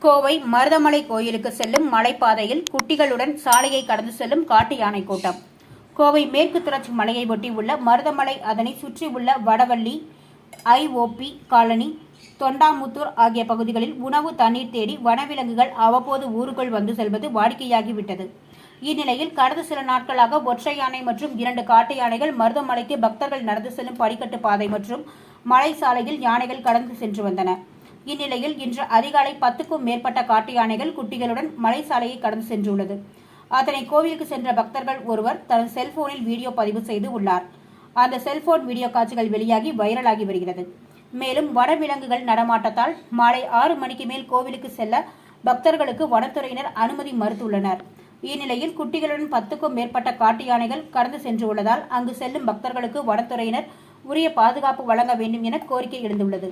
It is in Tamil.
கோவை மருதமலை கோயிலுக்கு செல்லும் மலைப்பாதையில் குட்டிகளுடன் சாலையை கடந்து செல்லும் காட்டு யானை கூட்டம். கோவை மேற்கு தொடர்ச்சி மலையை ஒட்டி உள்ள மருதமலை, அதனை சுற்றியுள்ள வடவள்ளி, ஐஓபி காலனி, தொண்டாமுத்தூர் ஆகிய பகுதிகளில் உணவு, தண்ணீர் தேடி வனவிலங்குகள் அவ்வப்போது ஊருக்குள் வந்து செல்வது வாடிக்கையாகிவிட்டது. இந்நிலையில் கடந்த சில நாட்களாக ஒற்றை யானை மற்றும் 2 காட்டு யானைகள் மருதமலைக்கு பக்தர்கள் நடந்து செல்லும் படிக்கட்டு பாதை மற்றும் மலை சாலையில் யானைகள் கடந்து சென்று வந்தன. இந்நிலையில் இன்று அதிகாலை 10க்கும் மேற்பட்ட காட்டு யானைகள் குட்டிகளுடன் மலை சாலையை கடந்து சென்றுள்ளது. அதனை கோவிலுக்கு சென்ற பக்தர்கள் ஒருவர் தனது செல்போனில் வீடியோ பதிவு செய்து உள்ளார். அந்த செல்போன் வீடியோ காட்சிகள் வெளியாகி வைரலாகி வருகிறது. மேலும் வனவிலங்குகள் நடமாட்டத்தால் மாலை 6 மணிக்கு மேல் கோவிலுக்கு செல்ல பக்தர்களுக்கு வனத்துறையினர் அனுமதி மறுத்துள்ளனர். இந்நிலையில் குட்டிகளுடன் 10க்கும் மேற்பட்ட காட்டு யானைகள் கடந்து சென்று உள்ளதால் அங்கு செல்லும் பக்தர்களுக்கு வனத்துறையினர் உரிய பாதுகாப்பு வழங்க வேண்டும் என கோரிக்கை எழுந்துள்ளது.